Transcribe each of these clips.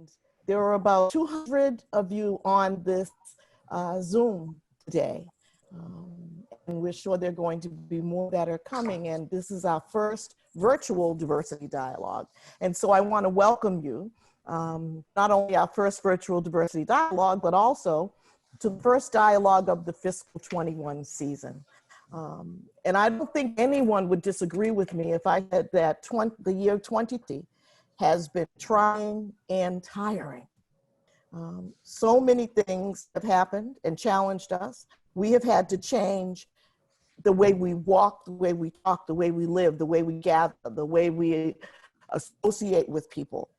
And there are about 200 of you on this Zoom today. And we're sure there are going to be more that are coming. And this is our first virtual diversity dialogue. And so I want to welcome you, not only our first virtual diversity dialogue, but also to the first dialogue of the fiscal 21 season. And I don't think anyone would disagree with me if I said that the year 2020 has been trying and tiring. So many things have happened and challenged us. We have had to change the way we walk, the way we talk, the way we live, the way we gather, the way we associate with people.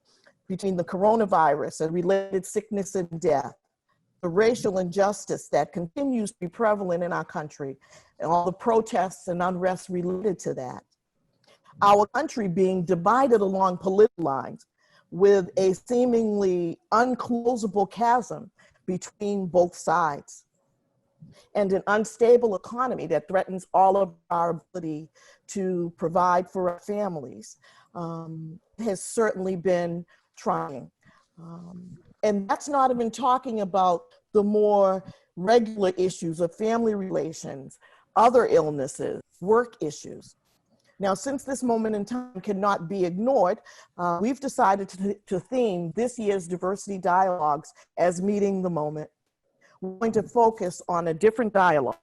Between the coronavirus and related sickness and death, the racial injustice that continues to be prevalent in our country, and all the protests and unrest related to that. Our country being divided along political lines with a seemingly unclosable chasm between both sides, and an unstable economy that threatens all of our ability to provide for our families has certainly been trying. And that's not even talking about the more regular issues of family relations, other illnesses, work issues. Now, since this moment in time cannot be ignored, we've decided to theme this year's diversity dialogues as meeting the moment. We're going to focus on a different dialogue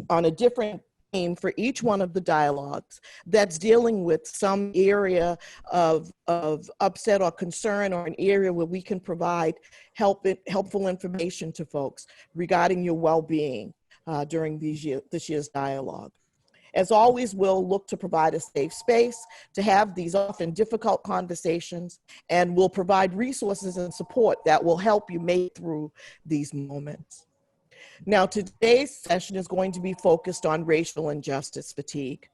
on a different theme for each one of the dialogues that's dealing with some area of upset or concern, or an area where we can provide helpful information to folks regarding your well-being during this year's dialogue. As always, we'll look to provide a safe space to have these often difficult conversations, and we'll provide resources and support that will help you make through these moments. Now, today's session is going to be focused on racial injustice fatigue.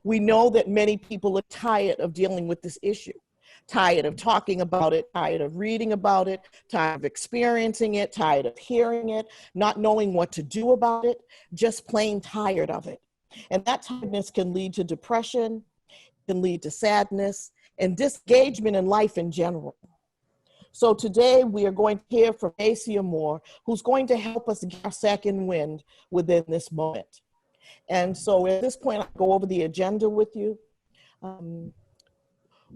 We know that many people are tired of dealing with this issue, tired of talking about it, tired of reading about it, tired of experiencing it, tired of hearing it, not knowing what to do about it, just plain tired of it. And that tiredness can lead to depression, can lead to sadness, and disengagement in life in general. So today we are going to hear from Dacia Moore, who's going to help us get our second wind within this moment. And so at this point, I'll go over the agenda with you.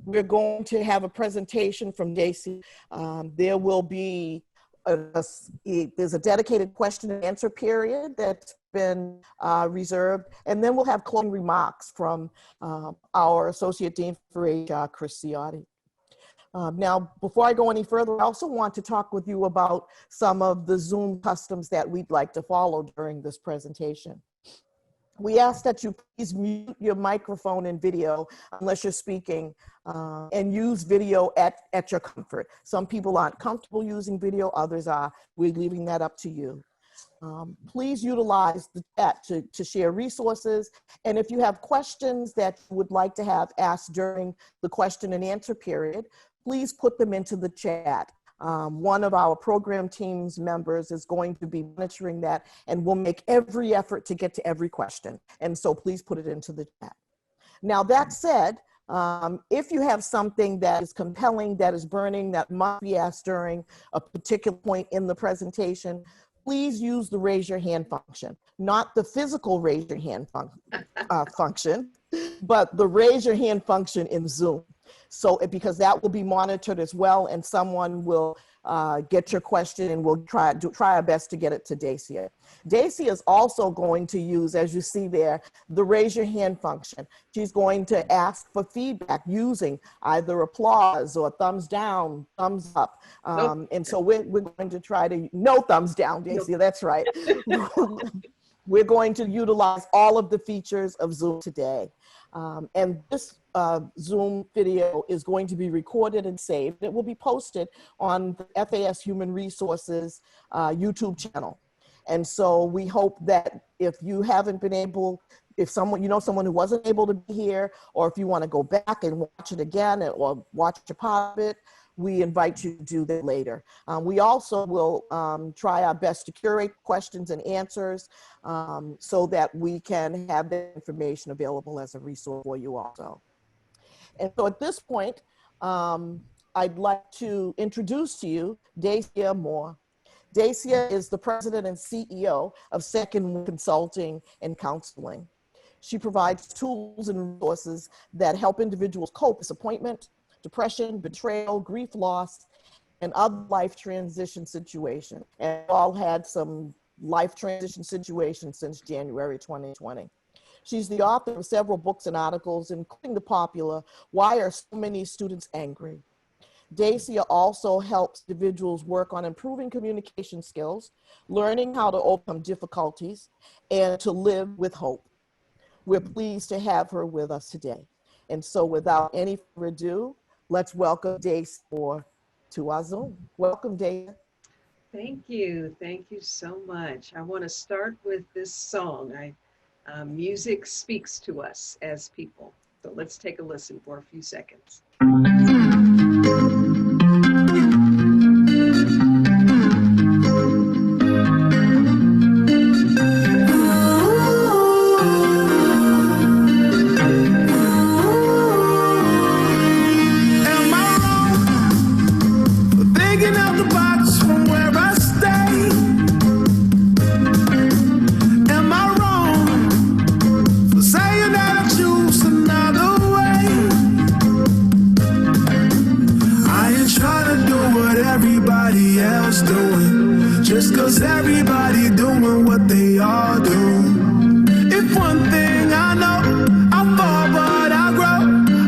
We're going to have a presentation from Dacia. There will be there's a dedicated question and answer period that's been reserved, and then we'll have closing remarks from our Associate Dean for HR, Chris Ciotti. Now, before I go any further, I also want to talk with you about some of the Zoom customs that we'd like to follow during this presentation. We ask that you please mute your microphone and video unless you're speaking, and use video at your comfort. Some people aren't comfortable using video, others are. We're leaving that up to you. Please utilize the chat to share resources. And if you have questions that you would like to have asked during the question and answer period, please put them into the chat. One of our program team's members is going to be monitoring that, and we'll make every effort to get to every question. And so please put it into the chat. Now, that said, if you have something that is compelling, that is burning, that must be asked during a particular point in the presentation, please use the raise your hand function, not the physical raise your hand function, but the raise your hand function in Zoom. So, because that will be monitored as well, and someone will get your question, and we'll try our best to get it to Dacia. Dacia is also going to use, as you see there, the raise your hand function. She's going to ask for feedback using either applause or thumbs down, thumbs up. And so we're going to try to, no thumbs down, Dacia, that's right. We're going to utilize all of the features of Zoom today. And this Zoom video is going to be recorded and saved. It will be posted on the FAS Human Resources YouTube channel. And so we hope that if you haven't been able, if someone, you know, someone who wasn't able to be here, or if you want to go back and watch it again or watch a part of it, we invite you to do that later. We also will try our best to curate questions and answers so that we can have that information available as a resource for you also. And so at this point, I'd like to introduce to you Dacia Moore. Dacia is the president and CEO of Second Wind Consulting and Counseling. She provides tools and resources that help individuals cope with disappointment, depression, betrayal, grief, loss, and other life transition situations. And we've all had some life transition situations since January 2020. She's the author of several books and articles, including the popular Why Are So Many Students Angry? Dacia also helps individuals work on improving communication skills, learning how to overcome difficulties, and to live with hope. We're pleased to have her with us today. And so without any further ado, let's welcome Dacia Moore to our Zoom. Welcome, Dacia. Thank you. Thank you so much. I want to start with this song. Music speaks to us as people. So let's take a listen for a few seconds. Just cause everybody doing what they all do. If one thing I know, I fall but I grow.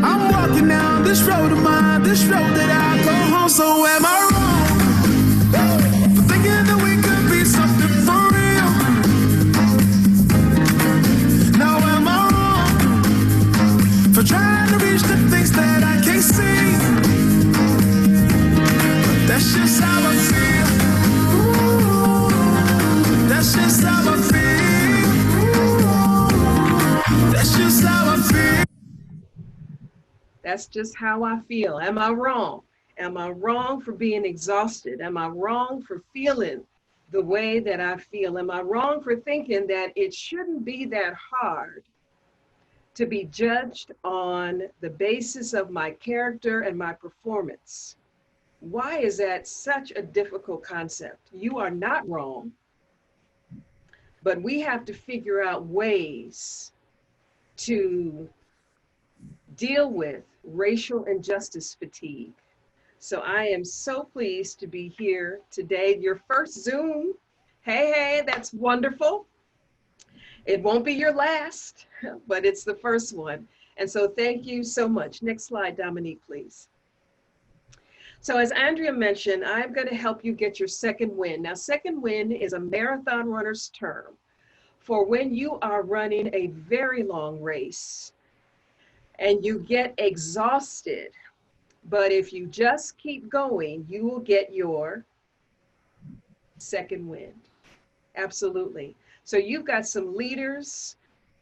I'm walking down this road of mine, this road that I go home. So am I wrong for thinking that we could be something for real? Now am I wrong for trying to reach the things that I can't see? That's just how I feel. That's just how I feel. That's just how I feel. That's just how I feel. Am I wrong? Am I wrong for being exhausted? Am I wrong for feeling the way that I feel? Am I wrong for thinking that it shouldn't be that hard to be judged on the basis of my character and my performance? Why is that such a difficult concept? You are not wrong. But we have to figure out ways to deal with racial injustice fatigue. So I am so pleased to be here today. Your first Zoom. Hey, that's wonderful. It won't be your last, but it's the first one. And so thank you so much. Next slide, Dominique, please. So as Andrea mentioned, I'm going to help you get your second win. Now, second win is a marathon runner's term for when you are running a very long race and you get exhausted. But if you just keep going, you will get your second win. Absolutely. So you've got some leaders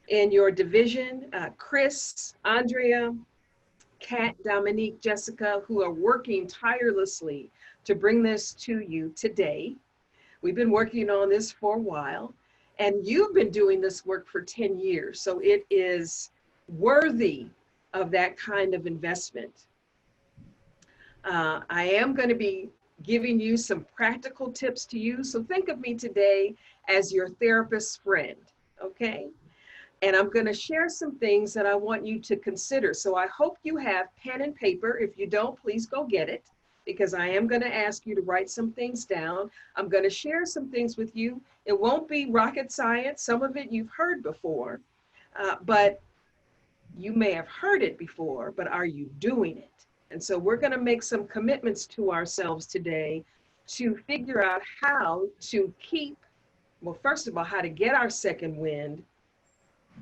in your division, Chris, Andrea, Kat, Dominique, Jessica, who are working tirelessly to bring this to you today. We've been working on this for a while, and you've been doing this work for 10 years. So it is worthy of that kind of investment. I am going to be giving you some practical tips to use. So think of me today as your therapist friend, okay? And I'm going to share some things that I want you to consider. So I hope you have pen and paper. If you don't, please go get it, because I am going to ask you to write some things down. I'm going to share some things with you. It won't be rocket science. Some of it you've heard before, but you may have heard it before, but are you doing it? And so we're going to make some commitments to ourselves today to figure out how to keep, well, first of all, how to get our second wind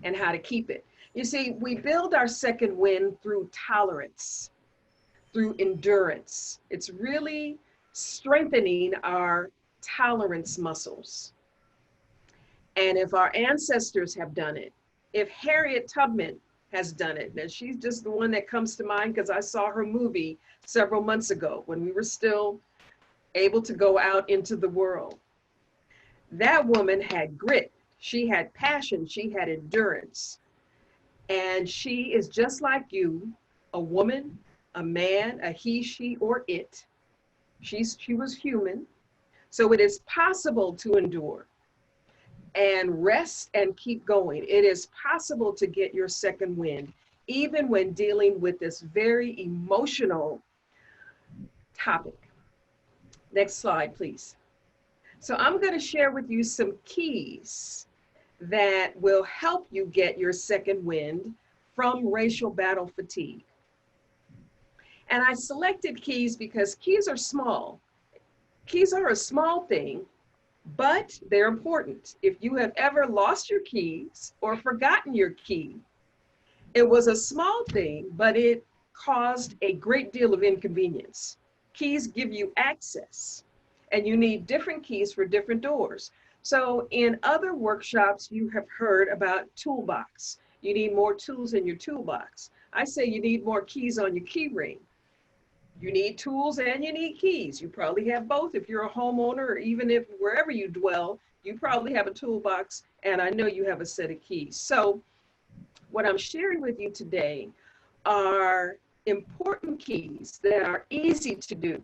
and how to keep it. You see, we build our second wind through tolerance, through endurance. It's really strengthening our tolerance muscles. And if our ancestors have done it, if Harriet Tubman has done it, and she's just the one that comes to mind because I saw her movie several months ago when we were still able to go out into the world. That woman had grit. She had passion, she had endurance. And she is just like you, a woman a man, a he, she, or it. She was human. So it is possible to endure and rest and keep going. It is possible to get your second wind, even when dealing with this very emotional topic. Next slide, please. So I'm going to share with you some keys that will help you get your second wind from racial battle fatigue. And I selected keys because keys are small. Keys are a small thing, but they're important. If you have ever lost your keys or forgotten your key, it was a small thing, but it caused a great deal of inconvenience. Keys give you access, and you need different keys for different doors. So in other workshops, you have heard about toolbox. You need more tools in your toolbox. I say you need more keys on your key ring. You need tools and you need keys. You probably have both if you're a homeowner, or even if wherever you dwell, you probably have a toolbox, and I know you have a set of keys. So what I'm sharing with you today are important keys that are easy to do.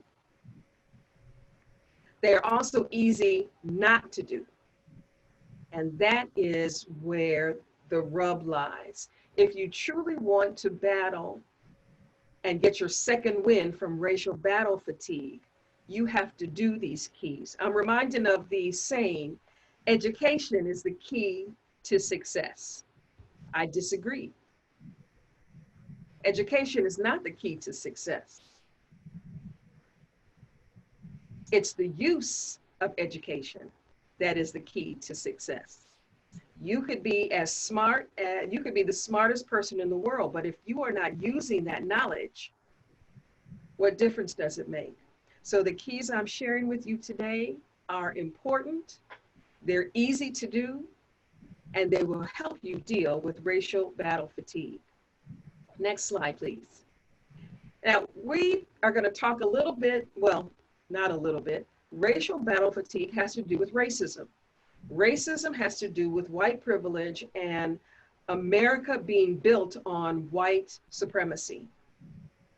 They're also easy not to do. And that is where the rub lies. If you truly want to battle and get your second wind from racial battle fatigue, you have to do these keys. I'm reminded of the saying, education is the key to success. I disagree. Education is not the key to success. It's the use of education that is the key to success. You could be as smart as, you could be the smartest person in the world, but if you are not using that knowledge, what difference does it make? So the keys I'm sharing with you today are important, they're easy to do, and they will help you deal with racial battle fatigue. Next slide, please. Now, we are going to talk a little bit, well, not a little bit. Racial battle fatigue has to do with racism. Racism has to do with white privilege and America being built on white supremacy.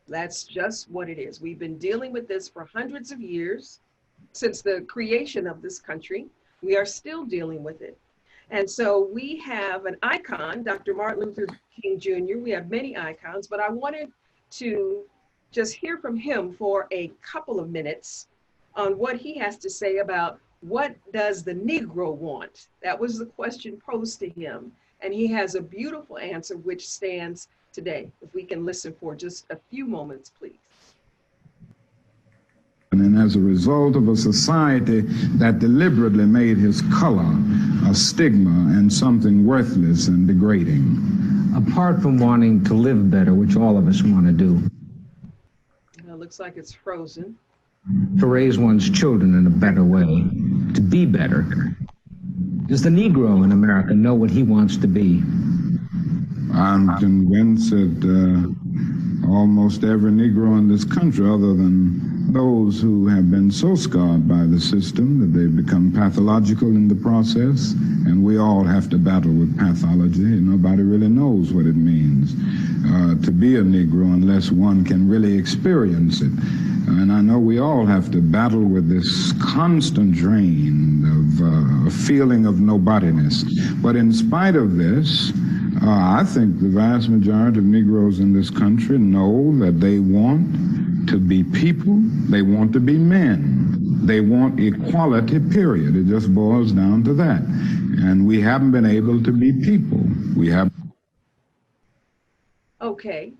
That's just what it is. We've been dealing with this for hundreds of years. Since the creation of this country, we are still dealing with it. And so we have an icon, Dr. Martin Luther King Jr. We have many icons, but I wanted to just hear from him for a couple of minutes on what he has to say about what does the Negro want? That was the question posed to him. And he has a beautiful answer which stands today. If we can listen for just a few moments, please. And as a result of a society that deliberately made his color a stigma and something worthless and degrading. Apart from wanting to live better, which all of us want to do. It looks like it's frozen. To raise one's children in a better way, to be better. Does the Negro in America know what he wants to be? I'm convinced that almost every Negro in this country, other than those who have been so scarred by the system that they've become pathological in the process, and we all have to battle with pathology. Nobody really knows what it means to be a Negro unless one can really experience it. And I know we all have to battle with this constant drain of a feeling of nobodiness. But in spite of this, I think the vast majority of Negroes in this country know that they want to be people, they want to be men, they want equality, period. It just boils down to that. And we haven't been able to be people. We have. Okay.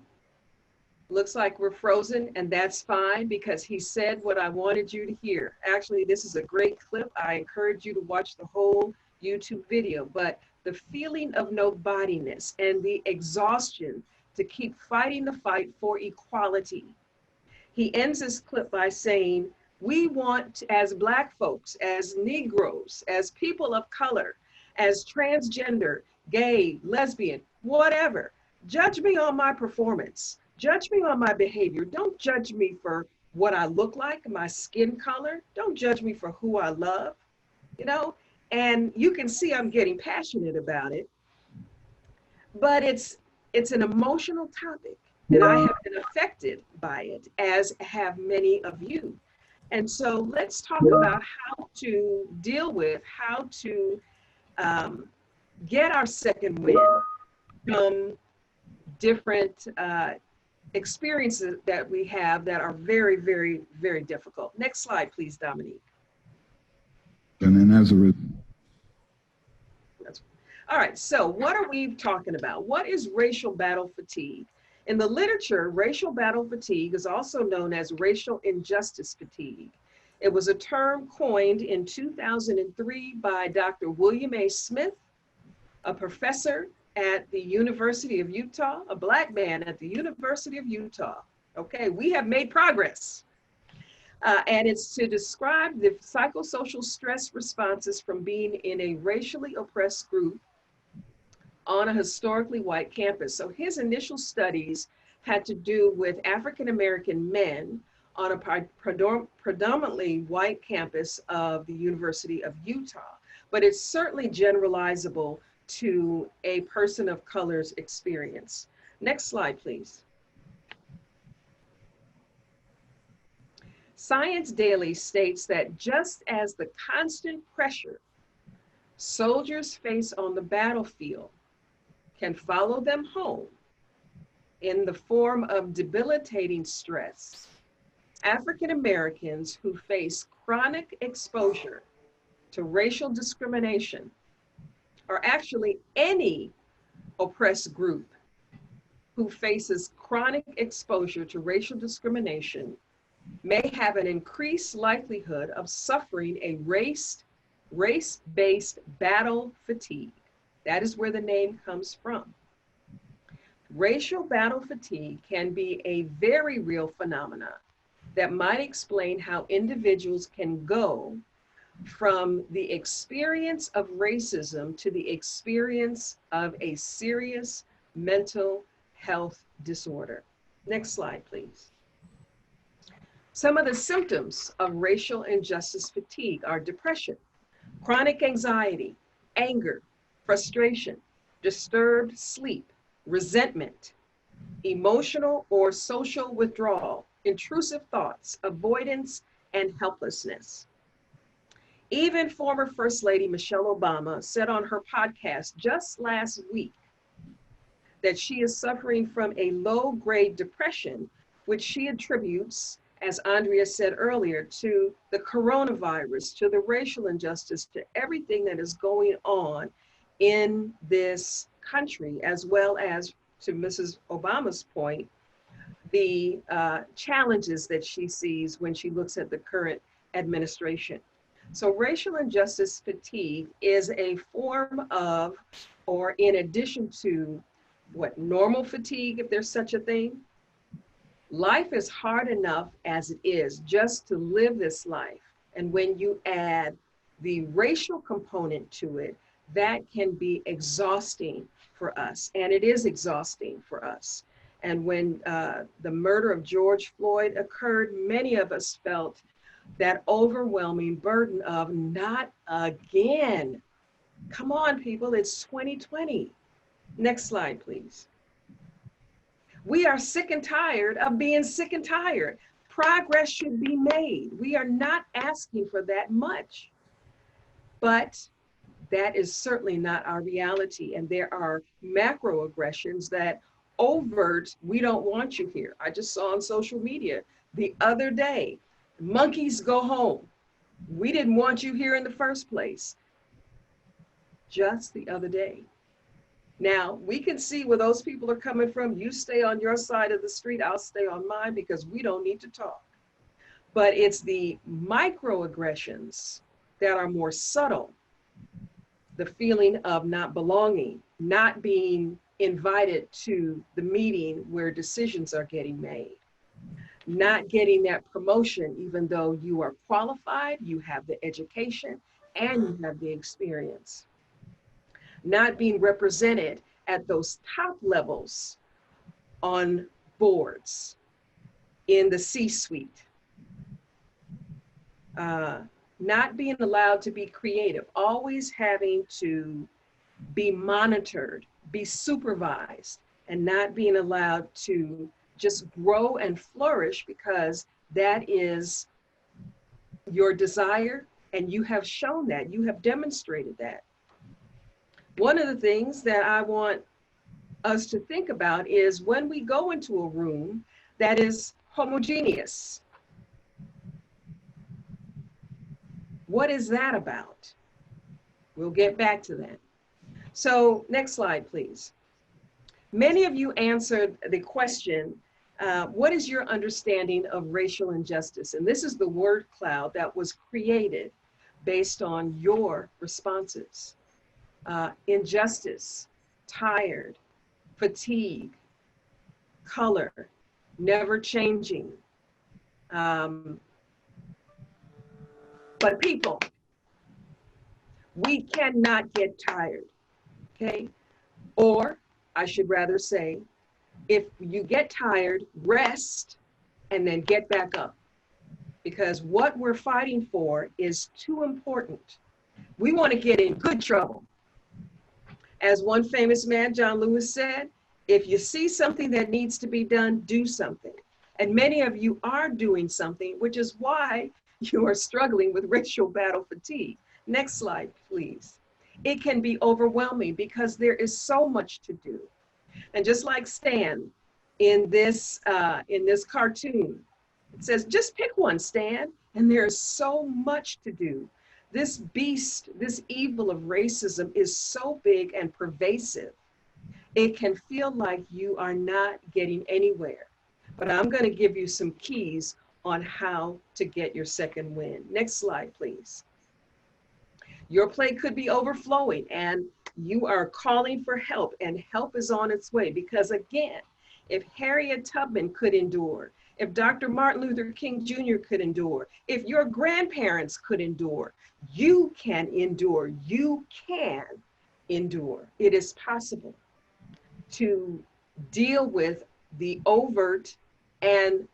Looks like we're frozen, and that's fine because he said what I wanted you to hear. Actually, this is a great clip. I encourage you to watch the whole YouTube video, but the feeling of nobodiness and the exhaustion to keep fighting the fight for equality. He ends this clip by saying, we want, as Black folks, as Negroes, as people of color, as transgender, gay, lesbian, whatever, judge me on my performance. Judge me on my behavior. Don't judge me for what I look like, my skin color. Don't judge me for who I love, you know? And you can see I'm getting passionate about it, but it's an emotional topic. And I have been affected by it, as have many of you. And so let's talk about how to deal with, how to get our second wind from different experiences that we have that are very, very, very difficult. Next slide, please, Dominique. And then as a result. All right, so what are we talking about? What is racial battle fatigue? In the literature, racial battle fatigue is also known as racial injustice fatigue. It was a term coined in 2003 by Dr. William A. Smith, a professor at the University of Utah, a Black man at the University of Utah. Okay, we have made progress. And it's to describe the psychosocial stress responses from being in a racially oppressed group on a historically white campus. So his initial studies had to do with African-American men on a predominantly white campus of the University of Utah, but it's certainly generalizable to a person of color's experience. Next slide, please. Science Daily states that just as the constant pressure soldiers face on the battlefield can follow them home in the form of debilitating stress, African Americans who face chronic exposure to racial discrimination, or actually any oppressed group who faces chronic exposure to racial discrimination, may have an increased likelihood of suffering a race-based battle fatigue. That is where the name comes from. Racial battle fatigue can be a very real phenomenon that might explain how individuals can go from the experience of racism to the experience of a serious mental health disorder. Next slide, please. Some of the symptoms of racial injustice fatigue are depression, chronic anxiety, anger, frustration, disturbed sleep, resentment, emotional or social withdrawal, intrusive thoughts, avoidance, and helplessness. Even former First Lady Michelle Obama said on her podcast just last week that she is suffering from a low-grade depression, which she attributes, as Andrea said earlier, to the coronavirus, to the racial injustice, to everything that is going on in this country, as well as, to Mrs. Obama's point, the challenges that she sees when she looks at the current administration. So racial injustice fatigue is a form of, or in addition to, what, normal fatigue, if there's such a thing. Life is hard enough as it is just to live this life. And when you add the racial component to it, that can be exhausting for us. And it is exhausting for us. And when the murder of George Floyd occurred, many of us felt that overwhelming burden of not again. Come on, people, it's 2020. Next slide, please. We are sick and tired of being sick and tired. Progress should be made. We are not asking for that much, but that is certainly not our reality. And there are macroaggressions that overt, we don't want you here. I just saw on social media the other day, monkeys go home. We didn't want you here in the first place. Just the other day. Now, we can see where those people are coming from. You stay on your side of the street, I'll stay on mine, because we don't need to talk. But it's the microaggressions that are more subtle. The feeling of not belonging, not being invited to the meeting where decisions are getting made, not getting that promotion, even though you are qualified, you have the education, and you have the experience. Not being represented at those top levels on boards, in the C-suite. Not being allowed to be creative, always having to be monitored, be supervised, and not being allowed to just grow and flourish, because that is your desire, and you have shown that, you have demonstrated that. One of the things that I want us to think about is when we go into a room that is homogeneous, what is that about? We'll get back to that. So next slide, please. Many of you answered the question, what is your understanding of racial injustice? And this is the word cloud that was created based on your responses. Injustice, tired, fatigue, color, never changing. But people, we cannot get tired, okay? Or I should rather say, if you get tired, rest and then get back up. Because what we're fighting for is too important. We want to get in good trouble. As one famous man, John Lewis, said, if you see something that needs to be done, do something. And many of you are doing something, which is why you are struggling with racial battle fatigue. Next slide, please. It can be overwhelming because there is so much to do. And just like Stan in this cartoon, it says, just pick one, Stan, and there's so much to do. This beast, this evil of racism is so big and pervasive. It can feel like you are not getting anywhere. But I'm going to give you some keys on how to get your second win. Next slide, please. Your plate could be overflowing and you are calling for help, and help is on its way. Because again, if Harriet Tubman could endure, if Dr. Martin Luther King Jr. could endure, if your grandparents could endure, you can endure. You can endure. It is possible to deal with the overt and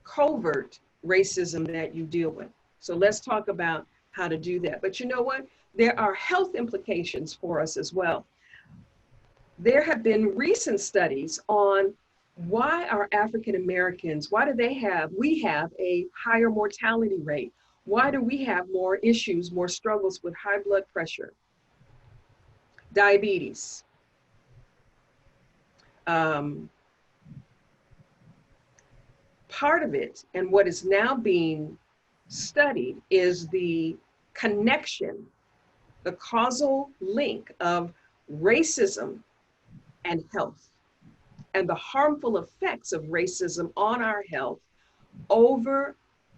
covert racism that you deal with. So let's talk about how to do that. But you know what? There are health implications for us as well. There have been recent studies on why are African Americans, why do we have a higher mortality rate? Why do we have more issues, more struggles with high blood pressure, diabetes? Part of it, and what is now being studied, is the connection, the causal link of racism and health, and the harmful effects of racism on our health over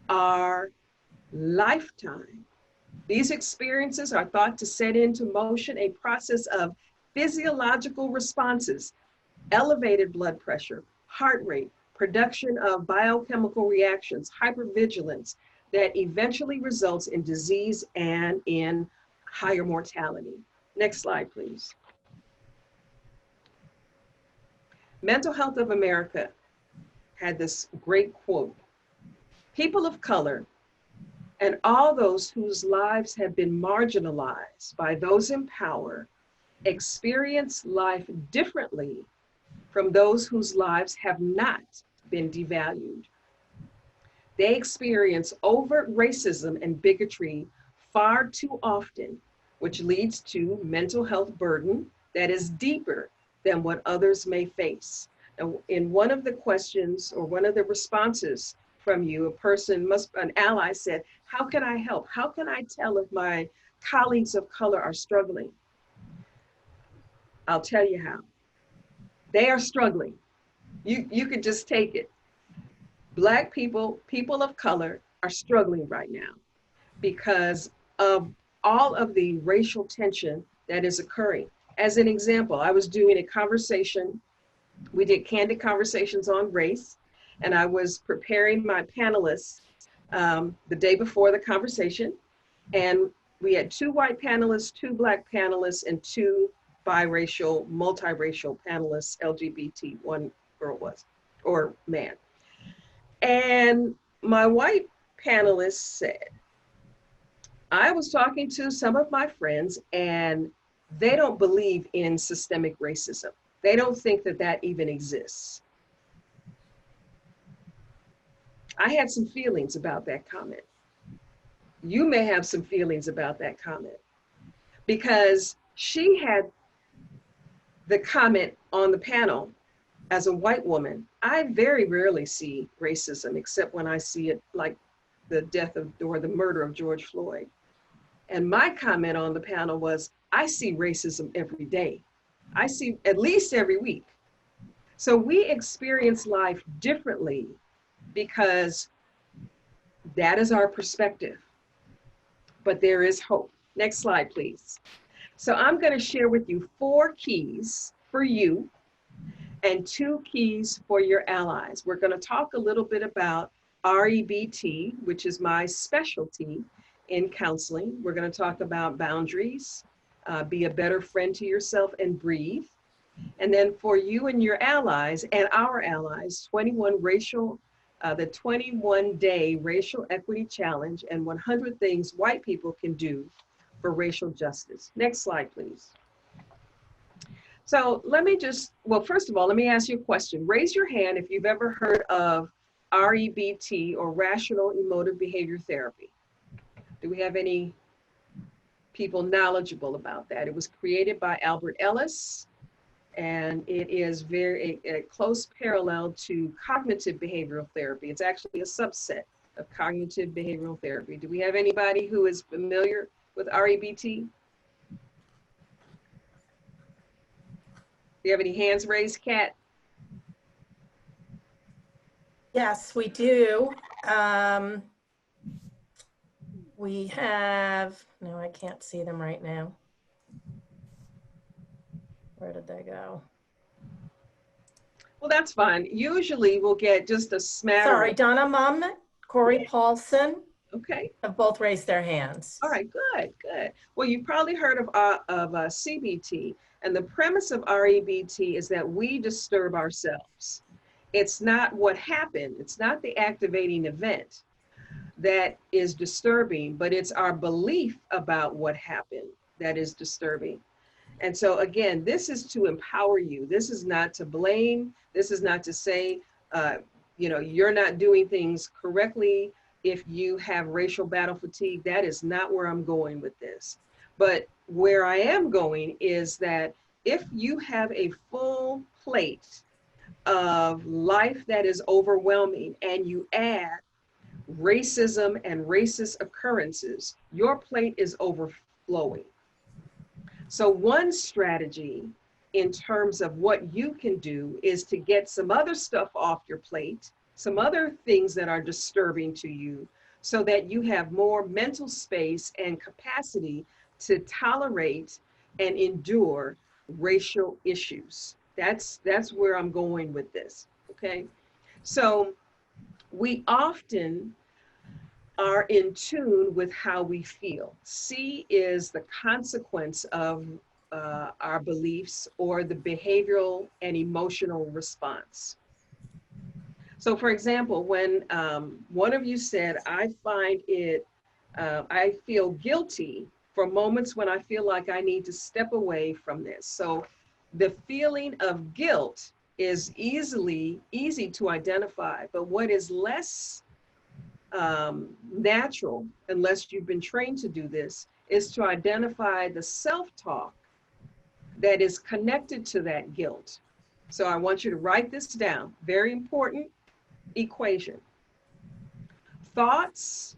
our lifetime. These experiences are thought to set into motion a process of physiological responses, elevated blood pressure, heart rate, production of biochemical reactions, hypervigilance, that eventually results in disease and in higher mortality. Next slide, please. Mental Health of America had this great quote: people of color and all those whose lives have been marginalized by those in power experience life differently from those whose lives have not been devalued. They experience overt racism and bigotry far too often, which leads to mental health burden that is deeper than what others may face. Now, in one of the questions or one of the responses from you, an ally said, how can I help? How can I tell if my colleagues of color are struggling? I'll tell you how. They are struggling. You could just take it. Black people, people of color are struggling right now because of all of the racial tension that is occurring. As an example, I was doing a conversation. We did candid conversations on race, and I was preparing my panelists the day before the conversation. And we had 2 white panelists, 2 black panelists, and 2 biracial, multiracial panelists, LGBT, one girl was, or man. And my white panelist said, I was talking to some of my friends and they don't believe in systemic racism. They don't think that that even exists. I had some feelings about that comment. You may have some feelings about that comment because she had the comment on the panel. As a white woman, I very rarely see racism except when I see it like the death of or the murder of George Floyd. And my comment on the panel was, I see racism every day. I see at least every week. So we experience life differently because that is our perspective. But there is hope. Next slide, please. So I'm going to share with you 4 keys for you and 2 keys for your allies. We're going to talk a little bit about REBT, which is my specialty in counseling. We're going to talk about boundaries, be a better friend to yourself, and breathe. And then for you and your allies and our allies, the 21-day racial equity challenge and 100 things white people can do for racial justice. Next slide, please. So let me just, well, first of all, let me ask you a question. Raise your hand if you've ever heard of REBT, or Rational Emotive Behavior Therapy. Do we have any people knowledgeable about that? It was created by Albert Ellis, and it is a close parallel to cognitive behavioral therapy. It's actually a subset of cognitive behavioral therapy. Do we have anybody who is familiar with REBT? Do you have any hands raised, Kat? Yes, we do. We have, no, I can't see them right now. Where did they go? Well, that's fine. Usually we'll get just a smattering. Sorry, Donna Mum, Corey Paulson Okay. have both raised their hands. All right, good, good. Well, you've probably heard of CBT, and the premise of REBT is that we disturb ourselves. It's not what happened. It's not the activating event that is disturbing, but it's our belief about what happened that is disturbing. And so again, this is to empower you. This is not to blame. This is not to say, you're not doing things correctly if you have racial battle fatigue. That is not where I'm going with this. But where I am going is that if you have a full plate of life that is overwhelming and you add racism and racist occurrences, your plate is overflowing. So one strategy in terms of what you can do is to get some other stuff off your plate, some other things that are disturbing to you, so that you have more mental space and capacity to tolerate and endure racial issues. That's where I'm going with this, okay? So we often are in tune with how we feel. C is the consequence of our beliefs or the behavioral and emotional response. So for example, when one of you said, I feel guilty for moments when I feel like I need to step away from this. So the feeling of guilt is easy to identify, but what is less natural, unless you've been trained to do this, is to identify the self-talk that is connected to that guilt. So I want you to write this down. Very important equation. Thoughts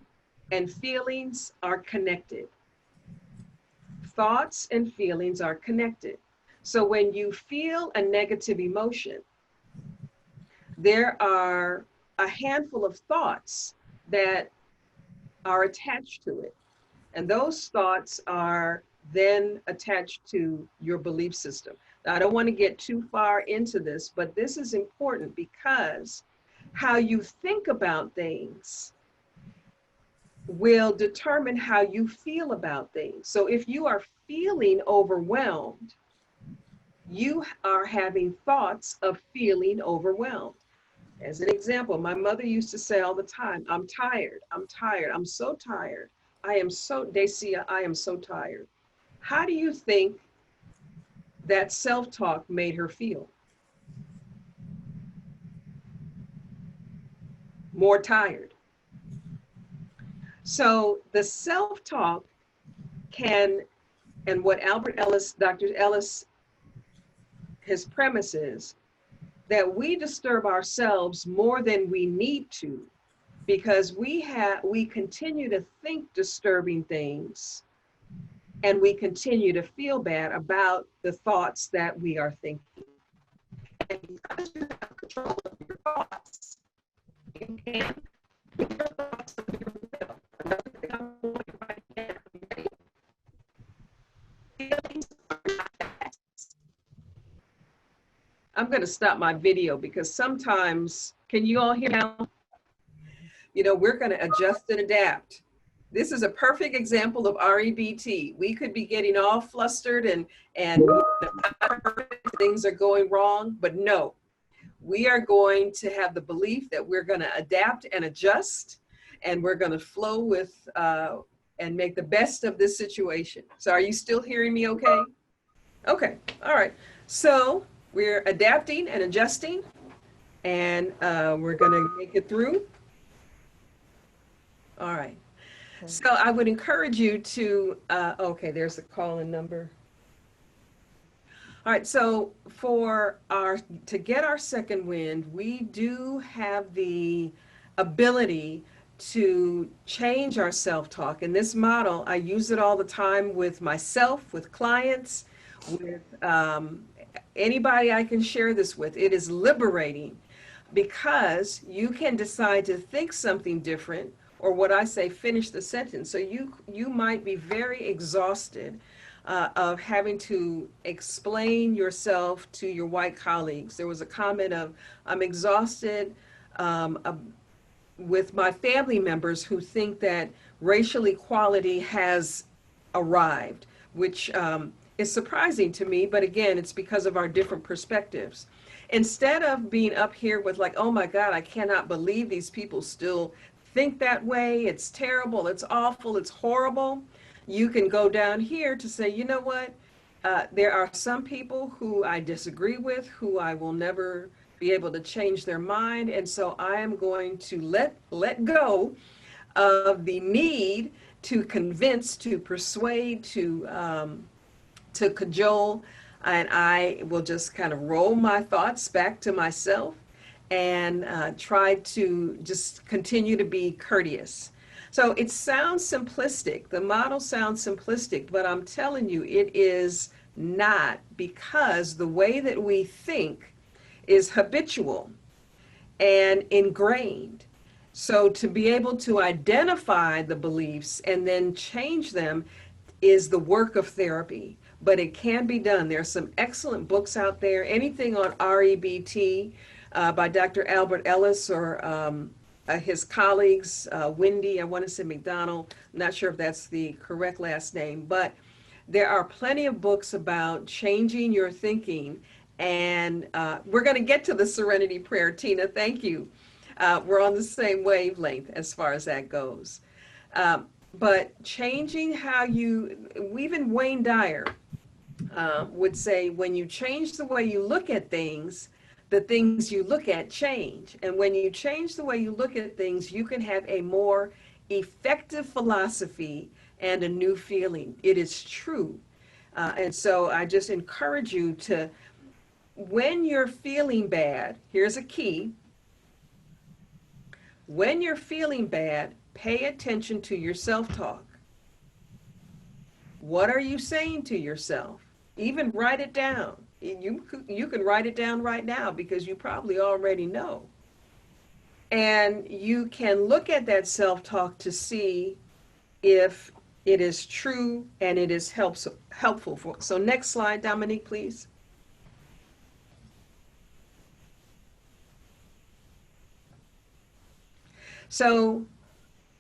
and feelings are connected. Thoughts and feelings are connected. So when you feel a negative emotion, there are a handful of thoughts that are attached to it. And those thoughts are then attached to your belief system. Now, I don't want to get too far into this, but this is important because how you think about things will determine how you feel about things. So if you are feeling overwhelmed, you are having thoughts of feeling overwhelmed. As an example, my mother used to say all the time, I'm tired, I'm tired, I'm so tired. Dacia, I am so tired. How do you think that self-talk made her feel. More tired. So the self-talk can, and what Dr. Ellis, his premise is that we disturb ourselves more than we need to, because we continue to think disturbing things, and we continue to feel bad about the thoughts that we are thinking. And because you have control of your thoughts, you can put your thoughts on your will. Another thing I'm going to write down, feelings are not facts. I'm going to stop my video because sometimes, can you all hear now? You know, we're going to adjust and adapt. This is a perfect example of REBT. We could be getting all flustered and things are going wrong, but no, we are going to have the belief that we're going to adapt and adjust, and we're going to flow with and make the best of this situation. So are you still hearing me okay? Okay, all right. So we're adapting and adjusting, and we're going to make it through. All right. So I would encourage you to, okay, there's the call-in number. All right, so to get our second wind, we do have the ability to change our self-talk. In this model, I use it all the time with myself, with clients, with anybody I can share this with. It is liberating because you can decide to think something different, or what I say, finish the sentence. So you might be very exhausted of having to explain yourself to your white colleagues. There was a comment of, I'm exhausted with my family members who think that racial equality has arrived, which is surprising to me, but again, it's because of our different perspectives. Instead of being up here with like, oh my God, I cannot believe these people still think that way, it's terrible, it's awful, it's horrible, you can go down here to say, you know what, there are some people who I disagree with, who I will never be able to change their mind, and so I am going to let go of the need to convince, to persuade, to cajole, and I will just kind of roll my thoughts back to myself and try to just continue to be courteous. So it sounds simplistic. The model sounds simplistic, but I'm telling you, it is not, because the way that we think is habitual and ingrained. So to be able to identify the beliefs and then change them is the work of therapy, but it can be done. There's some excellent books out there. Anything on REBT, by Dr. Albert Ellis or his colleagues, Wendy, I want to say McDonald, I'm not sure if that's the correct last name, but there are plenty of books about changing your thinking. And we're going to get to the Serenity Prayer, Tina, thank you. We're on the same wavelength as far as that goes. But changing how even Wayne Dyer would say, when you change the way you look at things, the things you look at change. And when you change the way you look at things, you can have a more effective philosophy and a new feeling. It is true. And so I just encourage you to, when you're feeling bad, here's a key. When you're feeling bad, pay attention to your self-talk. What are you saying to yourself? Even write it down. You can write it down right now because you probably already know. And you can look at that self-talk to see if it is true and it is helpful. So next slide, Dominique, please. So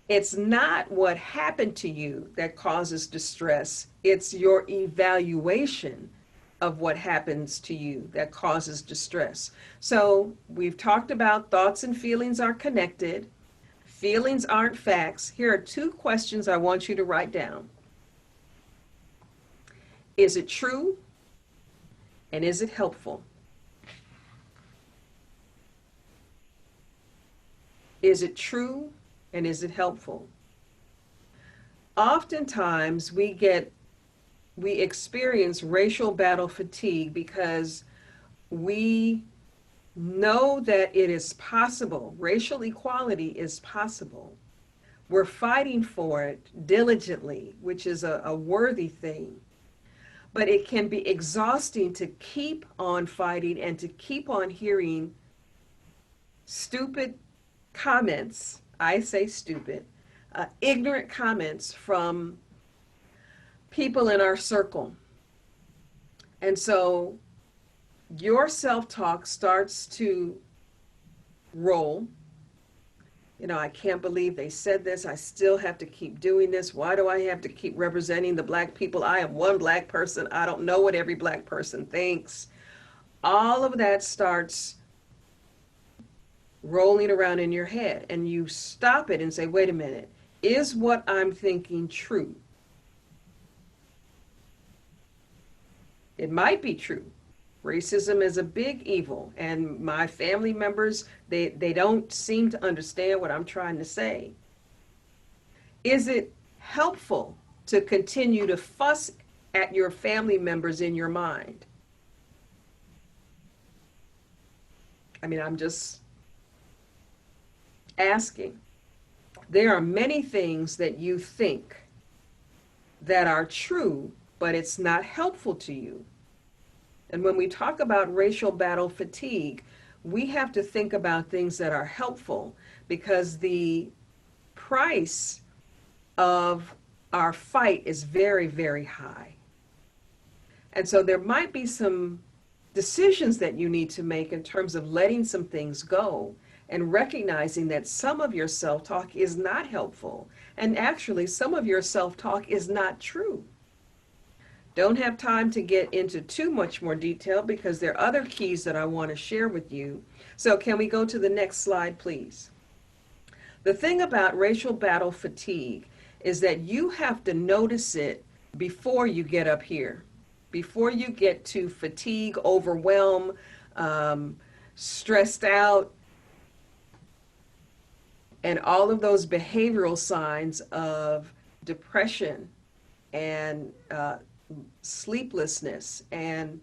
it's not what happened to you that causes distress. It's your evaluation of what happens to you that causes distress. So we've talked about thoughts and feelings are connected. Feelings aren't facts. Here are 2 questions I want you to write down. Is it true? And is it helpful? Is it true? And is it helpful? Oftentimes we experience racial battle fatigue because we know that it is possible. Racial equality is possible. We're fighting for it diligently, which is a worthy thing. But it can be exhausting to keep on fighting and to keep on hearing stupid comments. I say stupid, ignorant comments from people in our circle. And so your self-talk starts to roll. You know, I can't believe they said this. I still have to keep doing this. Why do I have to keep representing the Black people? I am one Black person. I don't know what every Black person thinks. All of that starts rolling around in your head, and you stop it and say, wait a minute, is what I'm thinking true? It might be true. Racism is a big evil, and my family members, they don't seem to understand what I'm trying to say. Is it helpful to continue to fuss at your family members in your mind? I mean, I'm just asking. There are many things that you think that are true, but it's not helpful to you. And when we talk about racial battle fatigue, we have to think about things that are helpful, because the price of our fight is very, very high. And so there might be some decisions that you need to make in terms of letting some things go and recognizing that some of your self-talk is not helpful. And actually, some of your self-talk is not true. Don't have time to get into too much more detail because there are other keys that I want to share with you. So can we go to the next slide, please? The thing about racial battle fatigue is that you have to notice it before you get up here, before you get to fatigue, overwhelm, stressed out, and all of those behavioral signs of depression and sleeplessness and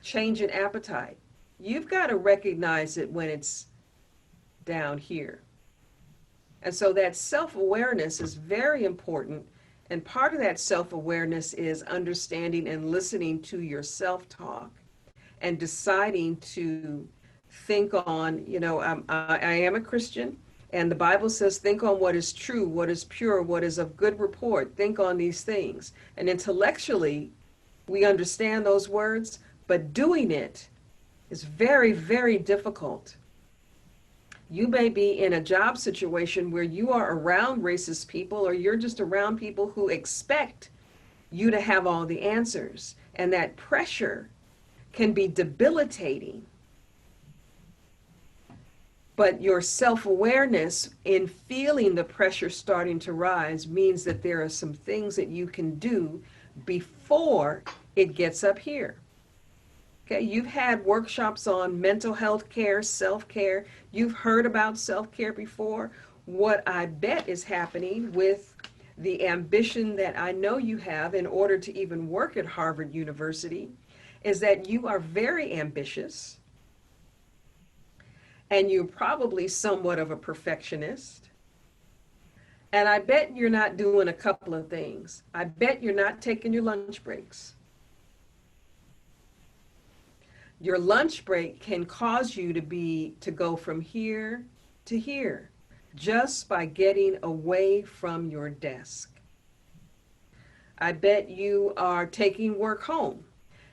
change in appetite. You've got to recognize it when it's down here. And so that self-awareness is very important. And part of that self-awareness is understanding and listening to your self-talk and deciding to think on, you know, I am a Christian, and the Bible says, think on what is true, what is pure, what is of good report. Think on these things. And intellectually, we understand those words, but doing it is very, very difficult. You may be in a job situation where you are around racist people, or you're just around people who expect you to have all the answers. And that pressure can be debilitating. But your self-awareness in feeling the pressure starting to rise means that there are some things that you can do before it gets up here. Okay, you've had workshops on mental health care, self-care. You've heard about self-care before. What I bet is happening with the ambition that I know you have in order to even work at Harvard University is that you are very ambitious, and you're probably somewhat of a perfectionist. And I bet you're not doing a couple of things. I bet you're not taking your lunch breaks. Your lunch break can cause you to go from here to here just by getting away from your desk. I bet you are taking work home.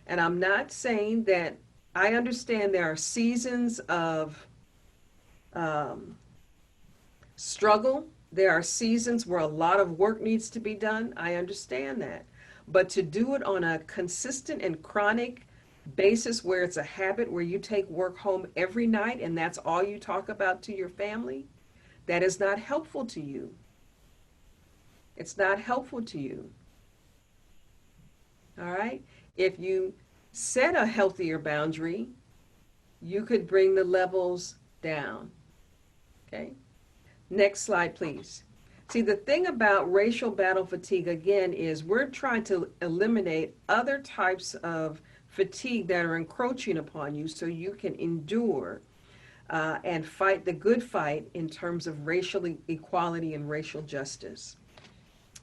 And I'm not saying that, I understand there are seasons of struggle. There are seasons where a lot of work needs to be done. I understand that. But to do it on a consistent and chronic basis where it's a habit, where you take work home every night and that's all you talk about to your family, that is not helpful to you. It's not helpful to you. All right? If you set a healthier boundary, you could bring the levels down. Okay. Next slide, please. See, the thing about racial battle fatigue, again, is we're trying to eliminate other types of fatigue that are encroaching upon you so you can endure and fight the good fight in terms of racial equality and racial justice.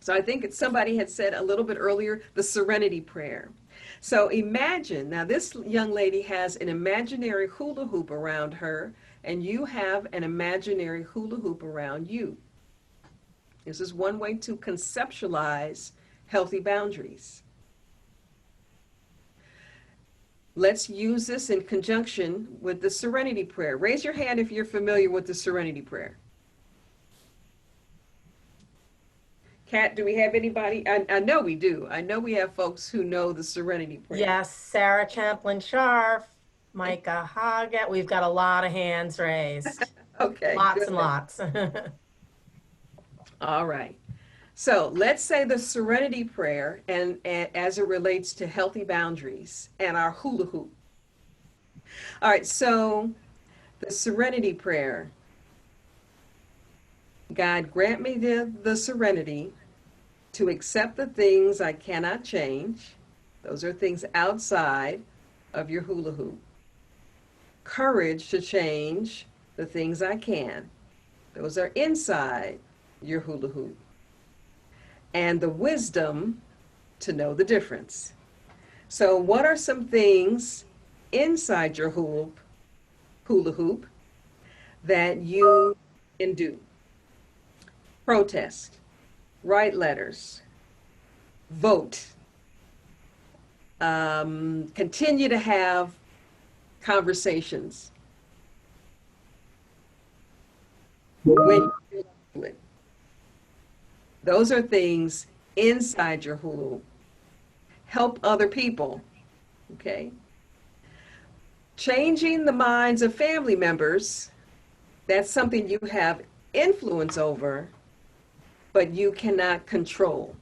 So I think somebody had said a little bit earlier, the serenity prayer. So imagine, now this young lady has an imaginary hula hoop around her, and you have an imaginary hula hoop around you. This is one way to conceptualize healthy boundaries. Let's use this in conjunction with the serenity prayer. Raise your hand if you're familiar with the serenity prayer. Kat, do we have anybody? I know we do. I know we have folks who know the serenity prayer. Yes, Sarah Champlin Scharf, Micah Haggett. We've got a lot of hands raised. Okay. Lots good. and lots. All right. So let's say the serenity prayer and as it relates to healthy boundaries and our hula hoop. All right, so the serenity prayer. God, grant me the serenity to accept the things I cannot change. Those are things outside of your hula hoop. Courage to change the things I can. Those are inside your hula hoop. And the wisdom to know the difference. So what are some things inside your hula hoop that you can do? Protest, write letters, vote, continue to have conversations. When you do it. Those are things inside your hula hoop. Help other people, okay? Changing the minds of family members, that's something you have influence over, but you cannot control.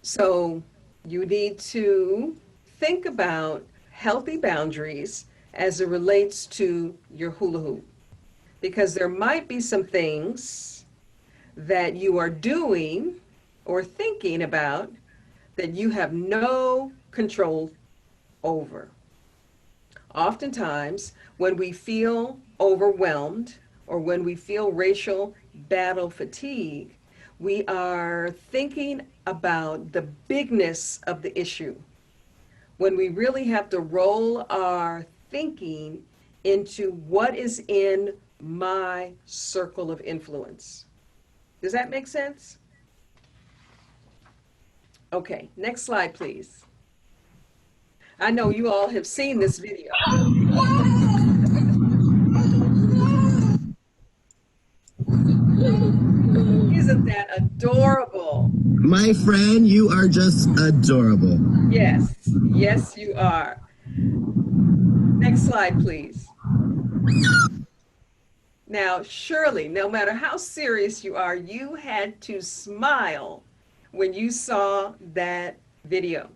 So you need to think about healthy boundaries as it relates to your hula hoop, because there might be some things that you are doing or thinking about that you have no control over. Oftentimes, when we feel overwhelmed or when we feel racial battle fatigue, we are thinking about the bigness of the issue, when we really have to roll our thinking into what is in my circle of influence. Does that make sense? Okay, next slide, please. I know you all have seen this video. Isn't that adorable? My friend, you are just adorable. Yes, yes, you are. Next slide, please. Now, surely, no matter how serious you are, you had to smile when you saw that video.